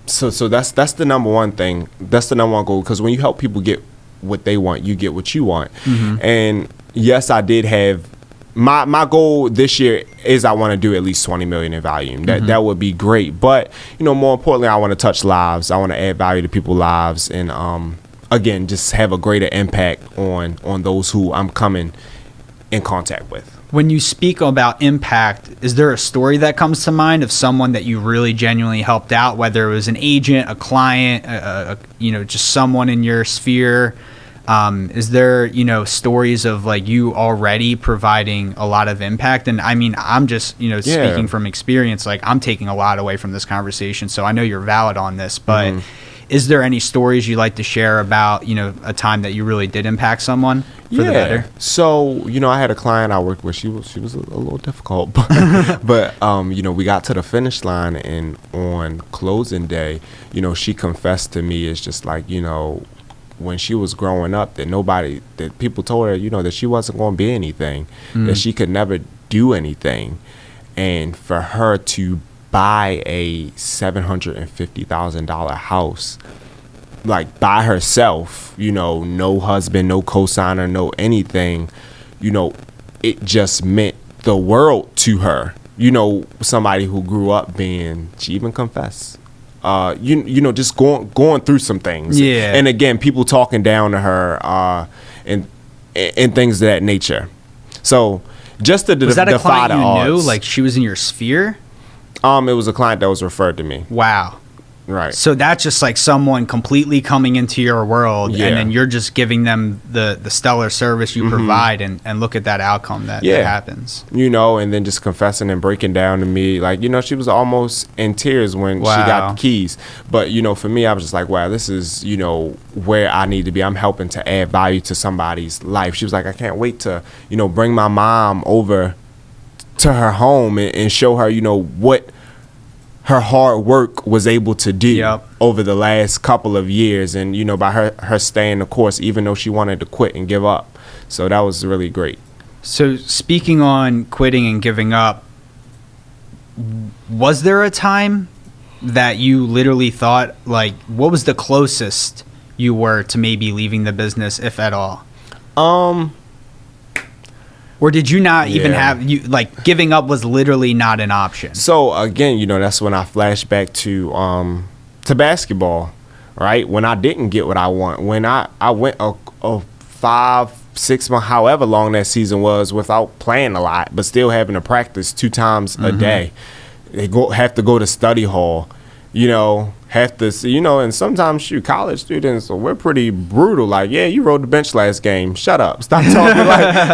So that's the number one thing. That's the number one goal, because when you help people get what they want, you get what you want. And yes, I did have my goal this year is I want to do at least 20 million in volume. That would be great. But, you know, more importantly, I want to touch lives. I want to add value to people's lives, and again, just have a greater impact on those who I'm coming in contact with. When you speak about impact, is there a story that comes to mind of someone that you really genuinely helped out, whether it was an agent, a client, you know, just someone in your sphere? Is there, you know, stories of like you already providing a lot of impact? And I mean, I'm just, you know, speaking from experience, like I'm taking a lot away from this conversation, so I know you're valid on this, but is there any stories you like to share about, you know, a time that you really did impact someone for the better? So, you know, I had a client I worked with. She was a little difficult, but you know, we got to the finish line, and on closing day, you know, she confessed to me, it's just like, you know, when she was growing up, that people told her, you know, that she wasn't going to be anything, that she could never do anything, and for her to buy a $750,000 house, like by herself, you know, no husband, no cosigner, no anything, you know, it just meant the world to her. You know, somebody who grew up she even confessed, you know, just going through some things. Yeah. And again, people talking down to her, and things of that nature. So just to was that a client you odds. knew? Like she was in your sphere? It was a client that was referred to me. Wow. Right. So that's just like someone completely coming into your world, Yeah. and then you're just giving them the stellar service you provide, and look at that outcome that happens. You know, and then just confessing and breaking down to me, like, you know, she was almost in tears when she got the keys. But, you know, for me, I was just like, wow, this is, you know, where I need to be. I'm helping to add value to somebody's life. She was like, I can't wait to, you know, bring my mom over to her home and show her, you know, what her hard work was able to do over the last couple of years, and you know, by her staying the course even though she wanted to quit and give up. So that was really great. So speaking on quitting and giving up, was there a time that you literally thought, like, what was the closest you were to maybe leaving the business, if at all? Or did you not even have, you like, giving up was literally not an option? So again, you know, that's when I flash back to basketball, right? When I didn't get what I want, when I went a 5-6 month, however long that season was, without playing a lot, but still having to practice 2 times a day. They have to go to study hall, you know, have to, you know, and sometimes, college students, we're pretty brutal. Like, yeah, you rode the bench last game. Shut up. Stop talking.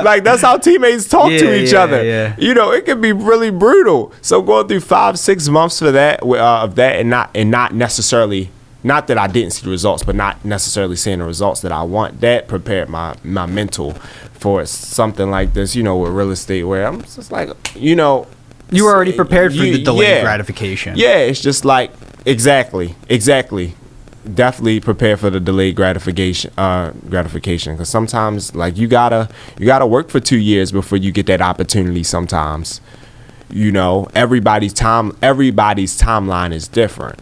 like that's how teammates talk to each other. Yeah. You know, it can be really brutal. So going through 5-6 months for that, of that, and not necessarily, not that I didn't see the results, but not necessarily seeing the results that I want, that prepared my mental for something like this, you know, with real estate, where I'm just like, you know, you were already prepared for the delayed gratification. Yeah, it's just like, exactly. Definitely prepare for the delayed gratification. Because sometimes, like, you gotta work for 2 years before you get that opportunity. Sometimes, you know, everybody's timeline is different.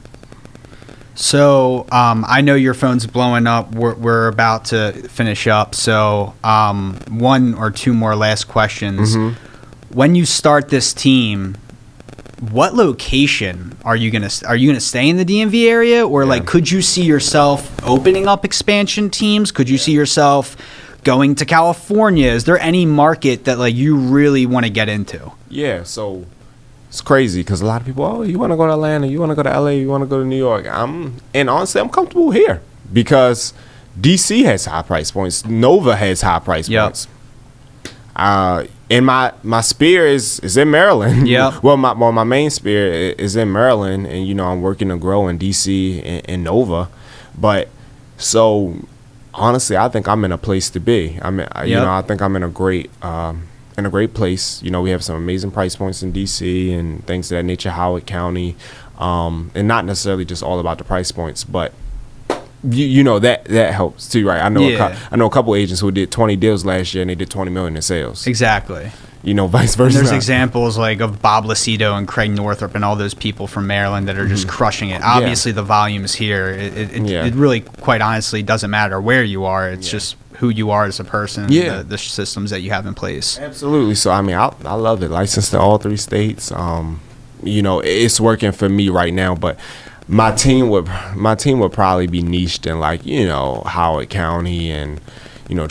So I know your phone's blowing up. We're about to finish up. So 1 or 2 more last questions. When you start this team, what location are you gonna stay in the DMV area, or like, could you see yourself opening up expansion teams? Could you see yourself going to California? Is there any market that, like, you really want to get into? Yeah, so it's crazy because a lot of people, oh, you want to go to Atlanta, you want to go to LA, you want to go to New York. And honestly, I'm comfortable here because DC has high price points. Nova has high price points. And my sphere is in Maryland. Yeah. Well, my main sphere is in Maryland, and you know, I'm working to grow in DC and Nova. But so honestly, I think I'm in a place to be. You know, I think I'm in a great place. You know, we have some amazing price points in DC and things of that nature, Howard County, and not necessarily just all about the price points, but you know, that helps too, right? I know a couple agents who did 20 deals last year and they did 20 million in sales. Exactly. You know, vice versa. And there's examples like of Bob Lucido and Craig Northrup and all those people from Maryland that are just crushing it. Obviously, the volume is here. It really, quite honestly, doesn't matter where you are. It's just who you are as a person, the systems that you have in place. Absolutely. So, I mean, I love it. Licensed in all 3 states. You know, it's working for me right now, but my team would probably be niched in, like, you know, Howard County, and you know,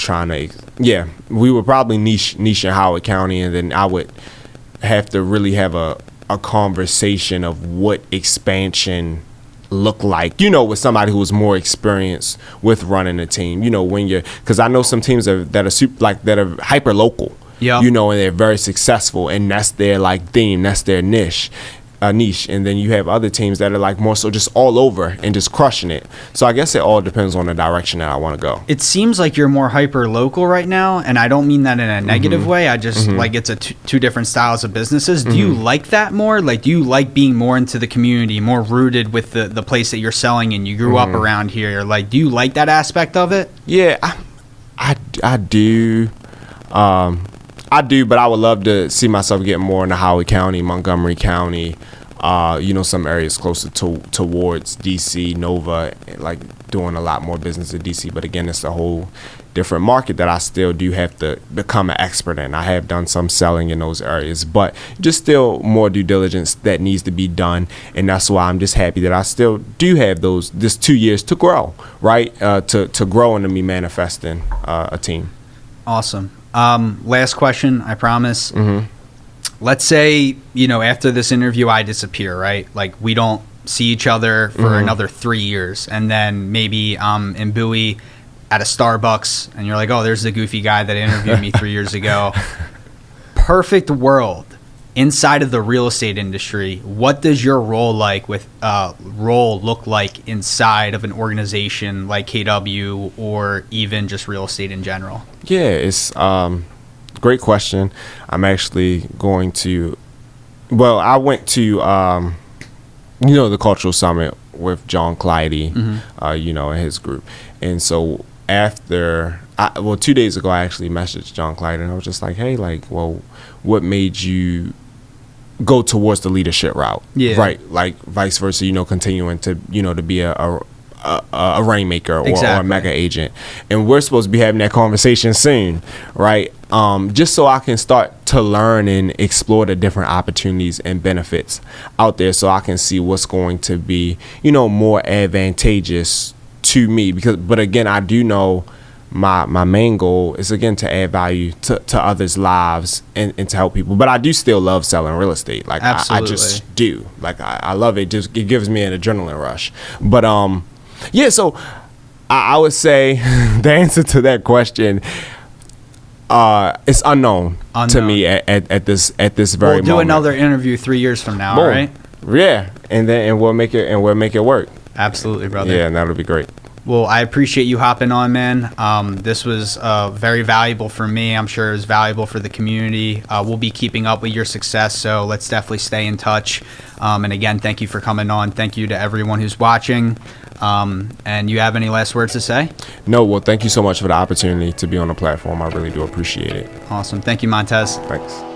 we would probably niche in Howard County, and then I would have to really have a conversation of what expansion look like, you know, with somebody who was more experienced with running a team. You know, because I know some teams that are hyper local. Yeah. You know, and they're very successful, and that's their, like, theme, that's their niche. And then you have other teams that are, like, more so just all over and just crushing it. So I guess it all depends on the direction that I want to go. It seems like you're more hyper local right now, and I don't mean that in a negative way. I just like, it's two different styles of businesses. Do you like that more? Like, do you like being more into the community, more rooted with the place that you're selling and you grew up around here? Like, do you like that aspect of it? Yeah, I do. I do, but I would love to see myself get more into Howard County, Montgomery County, you know, some areas closer towards DC, Nova, like doing a lot more business in DC. But again, it's a whole different market that I still do have to become an expert in. I have done some selling in those areas, but just still more due diligence that needs to be done. And that's why I'm just happy that I still do have this 2 years to grow, right? To grow and to be manifesting a team. Awesome. Last question, I promise. Let's say, you know, after this interview, I disappear, right? Like, we don't see each other for another 3 years, and then maybe in Bowie at a Starbucks, and you're like, oh, there's the goofy guy that interviewed me 3 years ago. Perfect world. Inside of the real estate industry, what does your role look like inside of an organization like KW or even just real estate in general? Yeah, it's great question. I'm actually going to. Well, I went to the Cultural Summit with John Clyde, and his group, and so after 2 days ago, I actually messaged John Clyde, and I was just like, hey, what made you go towards the leadership route? Yeah. Right. Like vice versa, continuing to, to be a rainmaker or a mega agent. And we're supposed to be having that conversation soon. Right. Just so I can start to learn and explore the different opportunities and benefits out there, so I can see what's going to be, more advantageous to me. But again, I do know my main goal is, again, to add value to others' lives and to help people. But I do still love selling real estate. Like, I just do. Like, I love it. It gives me an adrenaline rush. But so I would say the answer to that question, it's unknown to me at this very moment. We'll do another interview 3 years from now, Boom. all right? Yeah, and we'll make it work. Absolutely, brother. Yeah, and that'll be great. Well, I appreciate you hopping on, man. This was very valuable for me. I'm sure it was valuable for the community. We'll be keeping up with your success, so let's definitely stay in touch. And again, thank you for coming on. Thank you to everyone who's watching. And you have any last words to say? No, well, thank you so much for the opportunity to be on the platform. I really do appreciate it. Awesome. Thank you, Montez. Thanks.